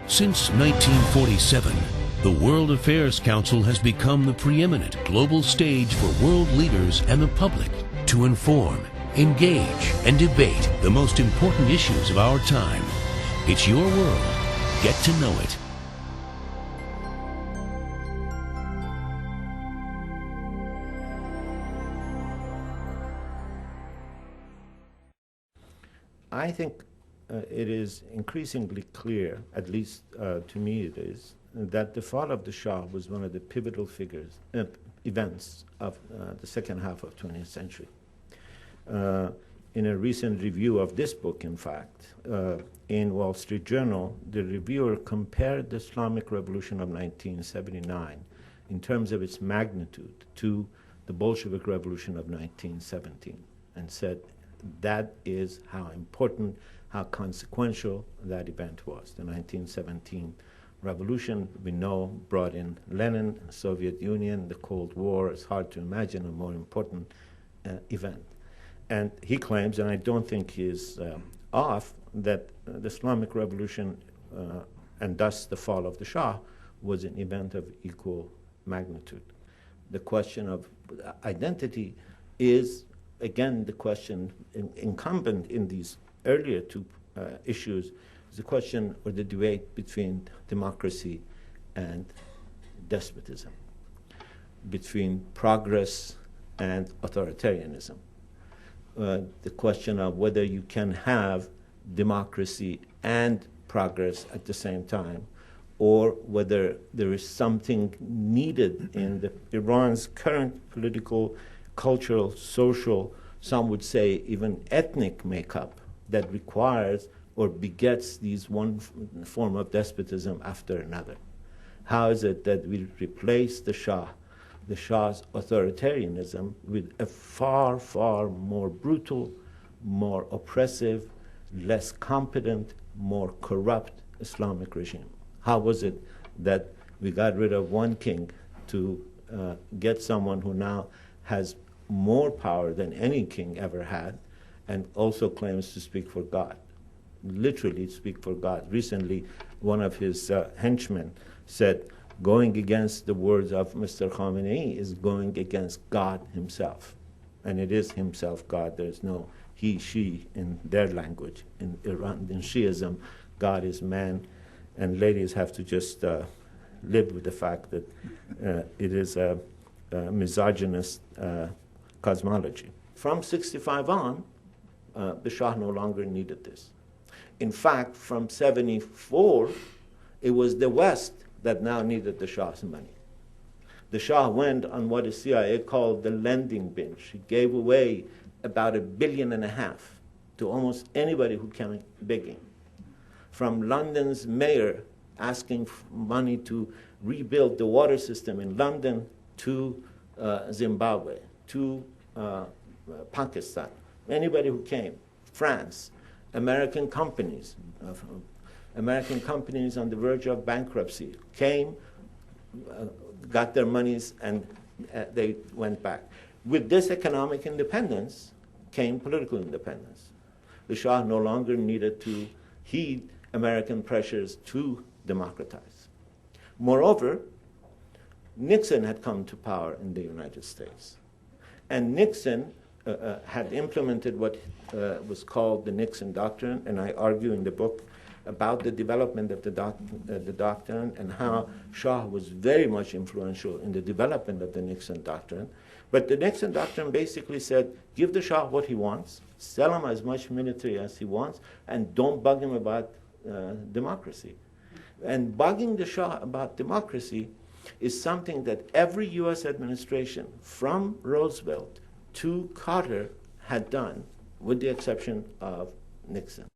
Since 1947, the World Affairs Council has become the preeminent global stage for world leaders and the public to inform, engage, and debate the most important issues of our time. It's your world. Get to know it. I think it is increasingly clear, at least to me it is, that the fall of the Shah was one of the pivotal events of the second half of 20th century. In a recent review of this book, in fact, in Wall Street Journal, the reviewer compared the Islamic Revolution of 1979 in terms of its magnitude to the Bolshevik Revolution of 1917 and said that is how important, how consequential that event was. The 1917 revolution, we know, brought in Lenin, Soviet Union, the Cold War. It's hard to imagine a more important event. And he claims, and I don't think he's off, that the Islamic Revolution and thus the fall of the Shah was an event of equal magnitude. The question of identity is, again, the question incumbent in these earlier two issues is the question or the debate between democracy and despotism, between progress and authoritarianism. The question of whether you can have democracy and progress at the same time, or whether there is something needed in Iran's current political, cultural, social, some would say even ethnic makeup that requires or begets these one form of despotism after another. How is it that we replace the Shah's authoritarianism with a far, far more brutal, more oppressive, less competent, more corrupt Islamic regime? How was it that we got rid of one king to get someone who now has more power than any king ever had and also claims to speak for God, literally speak for God? Recently, one of his henchmen said, going against the words of Mr. Khamenei is going against God himself. And it is himself God. There's no he, she in their language. In Iran, in Shiism, God is man. And ladies have to just live with the fact that it is a misogynist cosmology. From 65 on, the Shah no longer needed this. In fact, from 74, it was the West that now needed the Shah's money. The Shah went on what the CIA called the lending binge. He gave away about $1.5 billion to almost anybody who came begging. From London's mayor asking for money to rebuild the water system in London to Zimbabwe, to Pakistan, anybody who came, France, American companies on the verge of bankruptcy came, got their monies, and they went back. With this economic independence came political independence. The Shah no longer needed to heed American pressures to democratize. Moreover, Nixon had come to power in the United States. And Nixon had implemented what was called the Nixon Doctrine, and I argue in the book about the development of the doctrine and how Shah was very much influential in the development of the Nixon Doctrine. But the Nixon Doctrine basically said, give the Shah what he wants, sell him as much military as he wants, and don't bug him about democracy. And bugging the Shah about democracy is something that every U.S. administration, from Roosevelt to Carter, had done, with the exception of Nixon.